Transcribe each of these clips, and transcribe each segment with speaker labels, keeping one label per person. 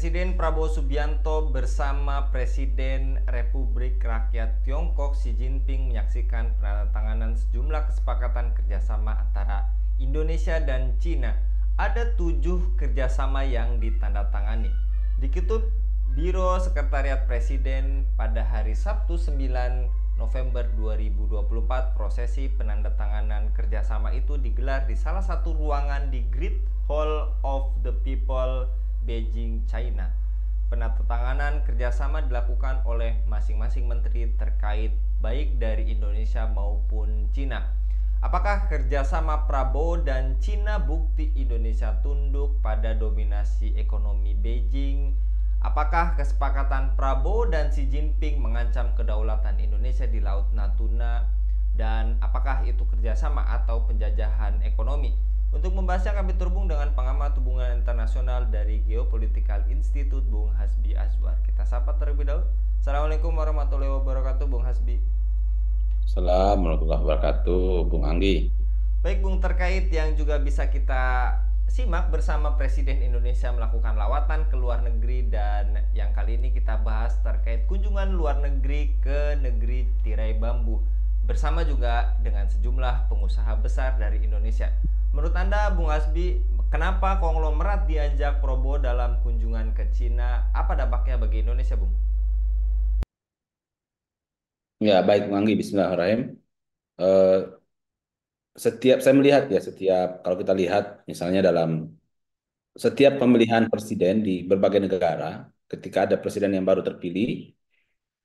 Speaker 1: Presiden Prabowo Subianto bersama Presiden Republik Rakyat Tiongkok Xi Jinping menyaksikan penandatanganan sejumlah kesepakatan kerjasama antara Indonesia dan Cina. Ada 7 kerjasama yang ditandatangani. Dikutip Biro Sekretariat Presiden pada hari Sabtu 9 November 2024, prosesi penandatanganan kerjasama itu digelar di salah satu ruangan di Great Hall of the People, Beijing, China. Penandatanganan kerjasama dilakukan oleh masing-masing menteri terkait baik dari Indonesia maupun Cina. Apakah kerjasama Prabowo dan Cina bukti Indonesia tunduk pada dominasi ekonomi Beijing? Apakah kesepakatan Prabowo dan Xi Jinping mengancam kedaulatan Indonesia di Laut Natuna? Dan apakah itu kerjasama atau penjajahan ekonomi? Untuk membahasnya kami terhubung dengan pengamat hubungan internasional dari Geopolitical Institute, Bung Hasbi Azwar. Kita sapa terlebih dahulu. Assalamualaikum warahmatullahi wabarakatuh, Bung Hasbi.
Speaker 2: Assalamualaikum warahmatullahi wabarakatuh, Bung Anggi.
Speaker 1: Baik Bung, terkait yang juga bisa kita simak bersama Presiden Indonesia melakukan lawatan ke luar negeri, dan yang kali ini kita bahas terkait kunjungan luar negeri ke negeri tirai bambu bersama juga dengan sejumlah pengusaha besar dari Indonesia. Menurut Anda, Bung Hasbi, kenapa konglomerat diajak Prabowo dalam kunjungan ke Cina? Apa dampaknya bagi Indonesia, Bung?
Speaker 2: Ya, baik, Bung Anggi. Bismillahirrahmanirrahim. Eh, setiap saya melihat ya, setiap kalau kita lihat misalnya dalam setiap pemilihan presiden di berbagai negara, ketika ada presiden yang baru terpilih,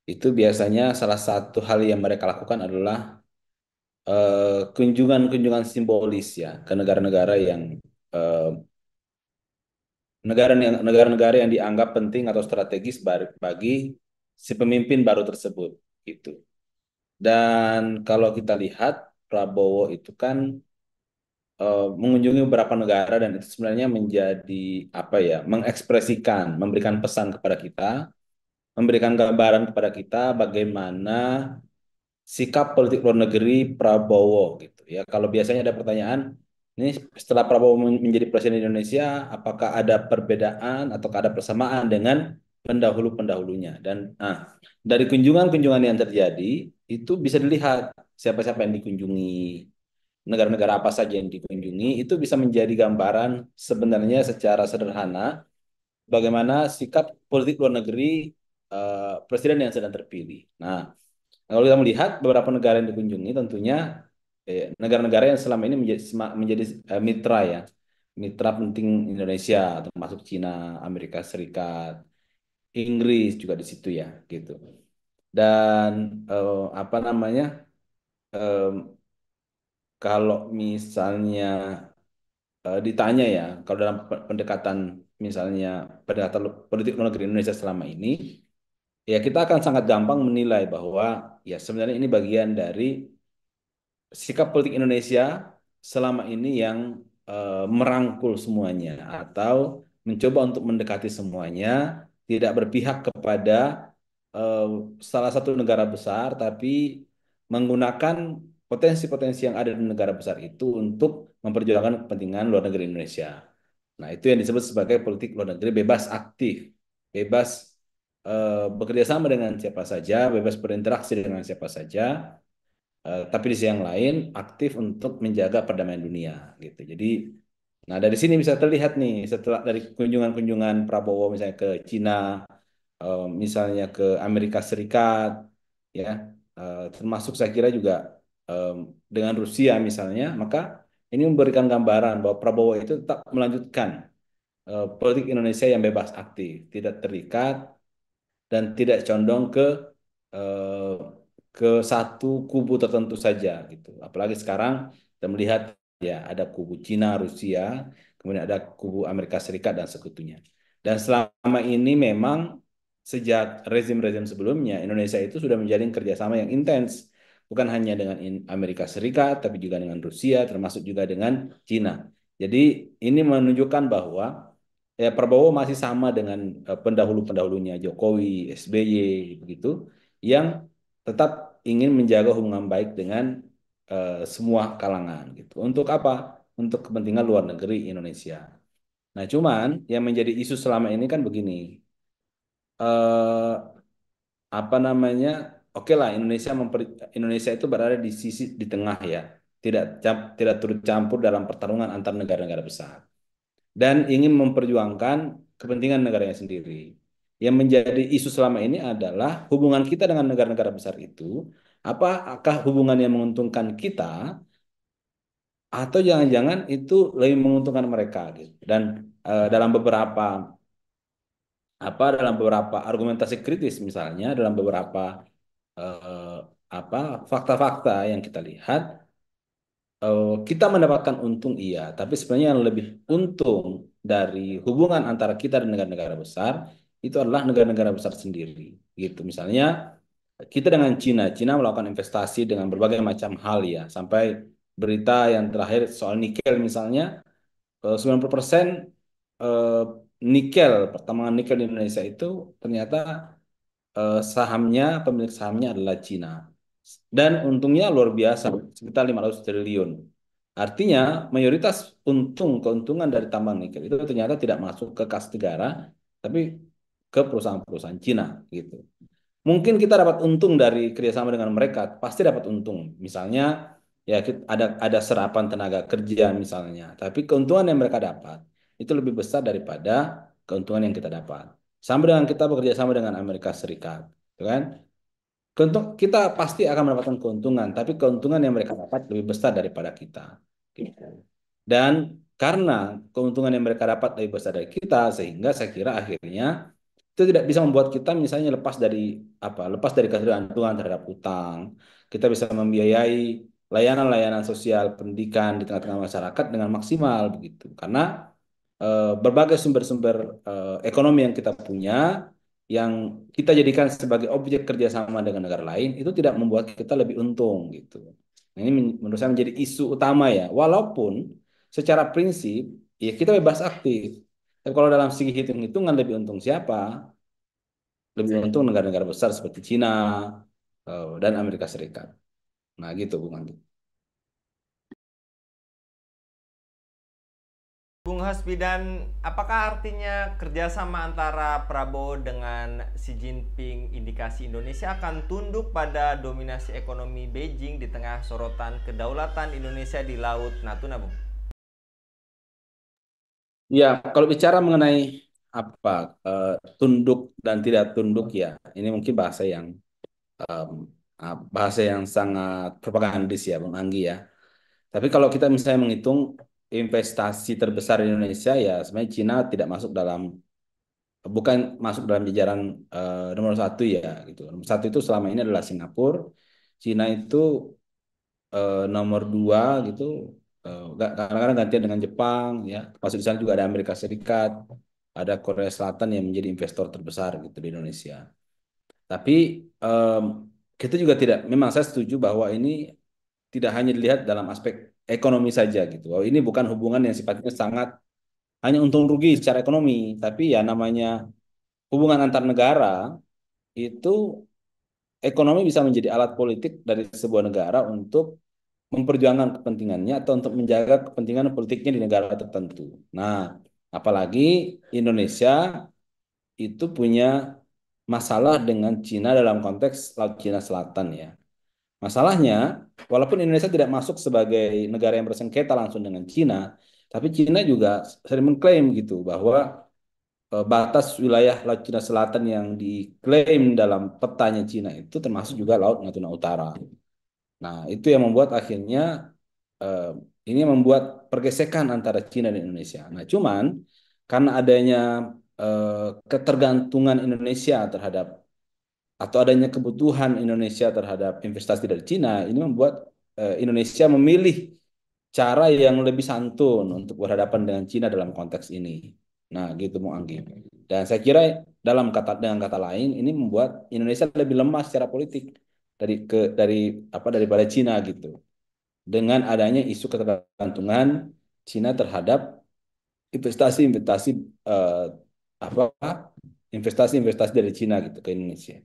Speaker 2: itu biasanya salah satu hal yang mereka lakukan adalah kunjungan-kunjungan simbolis ya ke negara-negara yang eh, negara-negara yang dianggap penting atau strategis bagi si pemimpin baru tersebut gitu. Dan kalau kita lihat Prabowo itu kan mengunjungi beberapa negara dan itu sebenarnya menjadi apa ya, mengekspresikan, memberikan pesan kepada kita, memberikan gambaran kepada kita bagaimana sikap politik luar negeri Prabowo gitu ya. Kalau biasanya ada pertanyaan, ini setelah Prabowo menjadi presiden Indonesia, apakah ada perbedaan atau ada persamaan dengan pendahulu-pendahulunya? Dan dari kunjungan-kunjungan yang terjadi itu bisa dilihat siapa-siapa yang dikunjungi, negara-negara apa saja yang dikunjungi, itu bisa menjadi gambaran sebenarnya secara sederhana bagaimana sikap politik luar negeri presiden yang sedang terpilih. Nah, kalau kita melihat beberapa negara yang dikunjungi, tentunya negara-negara yang selama ini menjadi mitra ya, mitra penting Indonesia, termasuk Cina, Amerika Serikat, Inggris juga di situ ya, gitu. Dan apa namanya, eh, kalau misalnya ditanya ya, kalau dalam pendekatan misalnya pendekatan politik luar negeri Indonesia selama ini, ya kita akan sangat gampang menilai bahwa ya sebenarnya ini bagian dari sikap politik Indonesia selama ini yang merangkul semuanya atau mencoba untuk mendekati semuanya, tidak berpihak kepada eh, salah satu negara besar, tapi menggunakan potensi-potensi yang ada di negara besar itu untuk memperjuangkan kepentingan luar negeri Indonesia. Nah, itu yang disebut sebagai politik luar negeri bebas aktif, bebas bekerja sama dengan siapa saja, bebas berinteraksi dengan siapa saja, tapi di sisi yang lain aktif untuk menjaga perdamaian dunia gitu. Jadi, nah dari sini bisa terlihat nih setelah dari kunjungan-kunjungan Prabowo misalnya ke Cina, misalnya ke Amerika Serikat, ya, termasuk saya kira juga em, dengan Rusia misalnya, maka ini memberikan gambaran bahwa Prabowo itu tetap melanjutkan politik Indonesia yang bebas aktif, tidak terikat dan tidak condong eh, ke satu kubu tertentu saja gitu. Apalagi sekarang kita melihat ya ada kubu Cina, Rusia, kemudian ada kubu Amerika Serikat dan sekutunya. Dan selama ini memang sejak rezim-rezim sebelumnya Indonesia itu sudah menjalin kerjasama yang intens, bukan hanya dengan Amerika Serikat, tapi juga dengan Rusia, termasuk juga dengan Cina. Jadi ini menunjukkan bahwa ya Prabowo masih sama dengan pendahulu-pendahulunya Jokowi, SBY begitu, yang tetap ingin menjaga hubungan baik dengan semua kalangan gitu. Untuk apa? Untuk kepentingan luar negeri Indonesia. Nah, cuman yang menjadi isu selama ini kan begini. eh Apa namanya? Oke lah, Indonesia itu berada di sisi di tengah ya. Tidak turut campur dalam pertarungan antar negara-negara besar dan ingin memperjuangkan kepentingan negaranya sendiri. Yang menjadi isu selama ini adalah hubungan kita dengan negara-negara besar itu, apakah hubungan yang menguntungkan kita atau jangan-jangan itu lebih menguntungkan mereka gitu. Dan dalam beberapa argumentasi kritis misalnya dalam beberapa eh, fakta-fakta yang kita lihat, kita mendapatkan untung iya, tapi sebenarnya yang lebih untung dari hubungan antara kita dan negara-negara besar itu adalah negara-negara besar sendiri gitu. Misalnya kita dengan Cina melakukan investasi dengan berbagai macam hal ya, sampai berita yang terakhir soal nikel misalnya, 90% eh, nikel, pertambangan nikel di Indonesia itu ternyata pemilik sahamnya adalah Cina. Dan untungnya luar biasa, sekitar 500 triliun. Artinya, mayoritas keuntungan dari tambang nikel itu ternyata tidak masuk ke kas negara, tapi ke perusahaan-perusahaan Cina gitu. Mungkin kita dapat untung dari kerjasama dengan mereka, pasti dapat untung. Misalnya, ya ada serapan tenaga kerja misalnya, tapi keuntungan yang mereka dapat itu lebih besar daripada keuntungan yang kita dapat. Sama dengan kita bekerja sama dengan Amerika Serikat, gitu kan? Kita pasti akan mendapatkan keuntungan, tapi keuntungan yang mereka dapat lebih besar daripada kita. Gitu. Dan karena keuntungan yang mereka dapat lebih besar dari kita, sehingga saya kira akhirnya itu tidak bisa membuat kita misalnya lepas dari ketergantungan terhadap utang. Kita bisa membiayai layanan-layanan sosial pendidikan di tengah-tengah masyarakat dengan maksimal begitu. Karena berbagai sumber-sumber ekonomi yang kita punya, yang kita jadikan sebagai objek kerjasama dengan negara lain, itu tidak membuat kita lebih untung gitu. Nah, ini menurut saya menjadi isu utama ya. Walaupun secara prinsip ya kita bebas aktif. Tapi kalau dalam segi hitung-hitungan lebih untung siapa? Lebih untung negara-negara besar seperti Cina dan Amerika Serikat. Nah gitu Bung Andi.
Speaker 1: Bung Hasbidan, apakah artinya kerjasama antara Prabowo dengan Xi Jinping indikasi Indonesia akan tunduk pada dominasi ekonomi Beijing di tengah sorotan kedaulatan Indonesia di Laut Natuna, Bung?
Speaker 2: Ya, kalau bicara mengenai apa eh, tunduk dan tidak tunduk ya, ini mungkin em, bahasa yang sangat propagandis ya, Bung Anggi ya. Tapi kalau kita misalnya menghitung investasi terbesar di Indonesia ya, sebenarnya Cina tidak masuk dalam bukan masuk dalam jajaran nomor satu ya gitu. Nomor satu itu selama ini adalah Singapura, Cina itu nomor dua gitu. Kadang-kadang gantian dengan Jepang ya. Masuk di sana juga ada Amerika Serikat, ada Korea Selatan yang menjadi investor terbesar gitu di Indonesia. Tapi em, kita juga tidak, memang saya setuju bahwa ini tidak hanya dilihat dalam aspek ekonomi saja gitu. Bahwa ini bukan hubungan yang sifatnya sangat hanya untung rugi secara ekonomi, tapi ya namanya hubungan antar negara itu ekonomi bisa menjadi alat politik dari sebuah negara untuk memperjuangkan kepentingannya atau untuk menjaga kepentingan politiknya di negara tertentu. Nah, apalagi Indonesia itu punya masalah dengan Cina dalam konteks Laut Cina Selatan ya. Masalahnya, walaupun Indonesia tidak masuk sebagai negara yang bersengketa langsung dengan Cina, tapi Cina juga sering mengklaim gitu bahwa batas wilayah Laut Cina Selatan yang diklaim dalam petanya Cina itu termasuk juga Laut Natuna Utara. Nah, itu yang membuat akhirnya eh, ini membuat pergesekan antara Cina dan Indonesia. Nah, cuman karena adanya ketergantungan Indonesia terhadap atau adanya kebutuhan Indonesia terhadap investasi dari Cina, ini membuat Indonesia memilih cara yang lebih santun untuk berhadapan dengan Cina dalam konteks ini. Nah, gitu Mu Anggi. Dan saya kira dengan kata lain ini membuat Indonesia lebih lemah secara politik dari daripada Cina gitu. Dengan adanya isu ketergantungan Cina terhadap investasi-investasi eh, apa investasi-investasi dari Cina gitu ke Indonesia.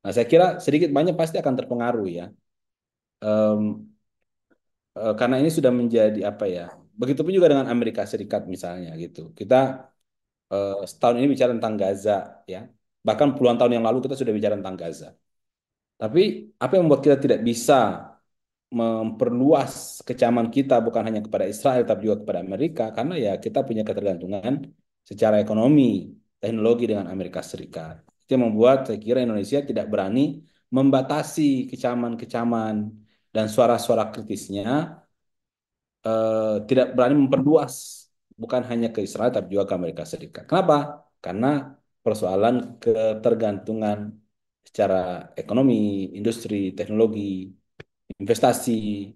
Speaker 2: Nah, saya kira sedikit banyak pasti akan terpengaruh ya. Em, karena ini sudah menjadi apa ya? Begitupun juga dengan Amerika Serikat misalnya gitu. Kita setahun ini bicara tentang Gaza, ya. Bahkan puluhan tahun yang lalu kita sudah bicara tentang Gaza. Tapi apa yang membuat kita tidak bisa memperluas kecaman kita bukan hanya kepada Israel tapi juga kepada Amerika karena ya kita punya ketergantungan secara ekonomi, teknologi dengan Amerika Serikat. Itu yang membuat saya kira Indonesia tidak berani membatasi kecaman-kecaman dan suara-suara kritisnya, tidak berani memperluas bukan hanya ke Israel tapi juga ke Amerika Serikat. Kenapa? Karena persoalan ketergantungan secara ekonomi, industri, teknologi, investasi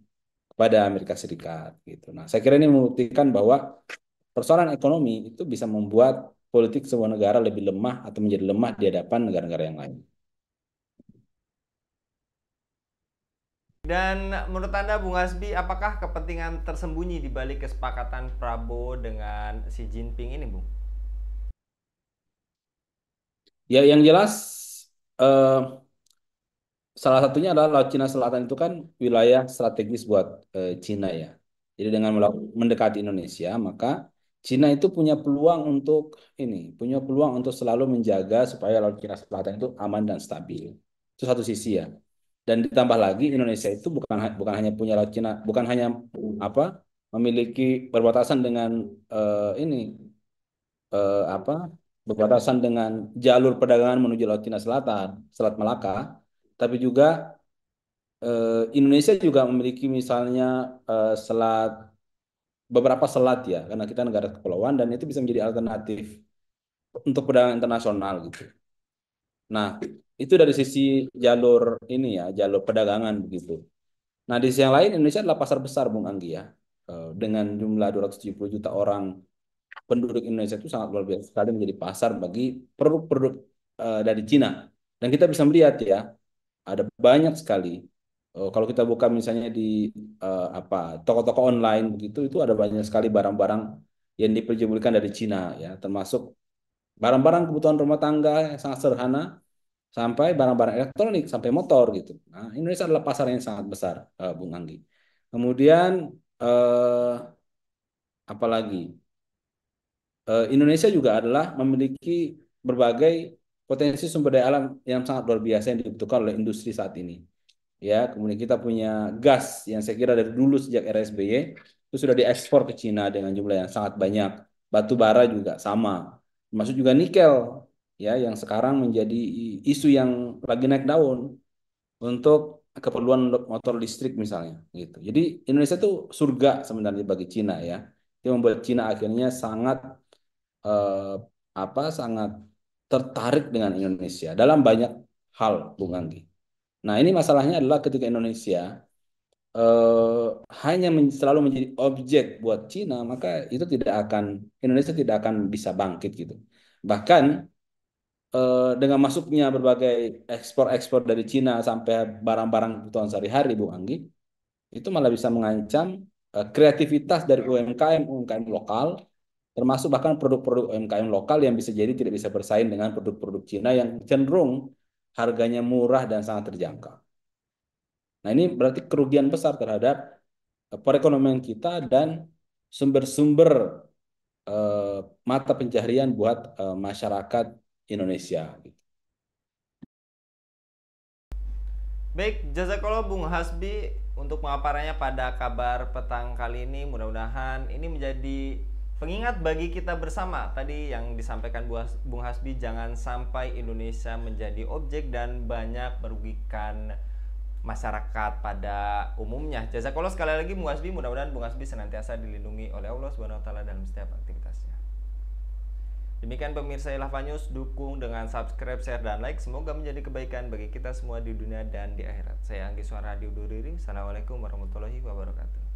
Speaker 2: kepada Amerika Serikat gitu. Nah, saya kira ini membuktikan bahwa persoalan ekonomi itu bisa membuat politik sebuah negara lebih lemah atau menjadi lemah di hadapan negara-negara yang lain.
Speaker 1: Dan menurut Anda, Bung Hasbi, apakah kepentingan tersembunyi di balik kesepakatan Prabowo dengan Xi Jinping ini, Bung?
Speaker 2: Ya, yang jelas eh, salah satunya adalah Laut Cina Selatan itu kan wilayah strategis buat Cina ya. Jadi dengan mendekati Indonesia, maka Cina itu punya peluang untuk punya peluang untuk selalu menjaga supaya Laut Cina Selatan itu aman dan stabil. Itu satu sisi ya. Dan ditambah lagi Indonesia itu bukan hanya punya Laut Cina, bukan hanya apa memiliki perbatasan dengan ini apa berbatasan dengan jalur perdagangan menuju Laut Cina Selatan, Selat Malaka, tapi juga Indonesia juga memiliki misalnya selat beberapa selat ya, karena kita negara kepulauan dan itu bisa menjadi alternatif untuk perdagangan internasional gitu. Nah, itu dari sisi jalur jalur perdagangan begitu. Nah, di sisi yang lain Indonesia adalah pasar besar Bung Anggi ya. Dengan jumlah 270 juta orang, penduduk Indonesia itu sangat luar biasa sekali menjadi pasar bagi produk-produk dari Cina. Dan kita bisa melihat ya, ada banyak sekali. Kalau kita buka misalnya di toko-toko online begitu, itu ada banyak sekali barang-barang yang diperjualbelikan dari Cina ya, termasuk barang-barang kebutuhan rumah tangga yang sangat sederhana sampai barang-barang elektronik sampai motor gitu. Nah, Indonesia adalah pasar yang sangat besar, Bung Anggi. Kemudian eh, apalagi Indonesia juga adalah memiliki berbagai potensi sumber daya alam yang sangat luar biasa yang dibutuhkan oleh industri saat ini. Ya, kemudian kita punya gas yang saya kira dari dulu sejak era SBY itu sudah diekspor ke Cina dengan jumlah yang sangat banyak. Batu bara juga sama. Termasuk juga nikel ya yang sekarang menjadi isu yang lagi naik daun untuk keperluan motor listrik misalnya gitu. Jadi Indonesia itu surga sebenarnya bagi Cina ya. Yang membuat Cina akhirnya eh, sangat tertarik dengan Indonesia dalam banyak hal, Bung Anggi. Nah, ini masalahnya adalah ketika Indonesia eh, hanya selalu menjadi objek buat Cina, maka itu Indonesia tidak akan bisa bangkit gitu. Bahkan dengan masuknya berbagai ekspor-ekspor dari Cina sampai barang-barang kebutuhan sehari-hari, Bu Anggi, itu malah bisa mengancam kreativitas dari UMKM lokal, termasuk bahkan produk-produk UMKM lokal yang bisa jadi tidak bisa bersaing dengan produk-produk Cina yang cenderung harganya murah dan sangat terjangkau. Nah, ini berarti kerugian besar terhadap perekonomian kita dan sumber-sumber eh, mata pencaharian buat masyarakat Indonesia.
Speaker 1: Baik, jazakallah Bung Hasbi untuk pemaparannya pada kabar petang kali ini. Mudah-mudahan ini menjadi pengingat bagi kita bersama. Tadi yang disampaikan Bung Hasbi, jangan sampai Indonesia menjadi objek dan banyak merugikan masyarakat pada umumnya. Jazakallah sekali lagi Bung Hasbi, mudah-mudahan Bung Hasbi senantiasa dilindungi oleh Allah Subhanahu wa taala dalam setiap aktivitasnya. Demikian pemirsa Ilhava News, dukung dengan subscribe, share, dan like. Semoga menjadi kebaikan bagi kita semua di dunia dan di akhirat. Saya Anggi Suara undur diri. Assalamualaikum warahmatullahi wabarakatuh.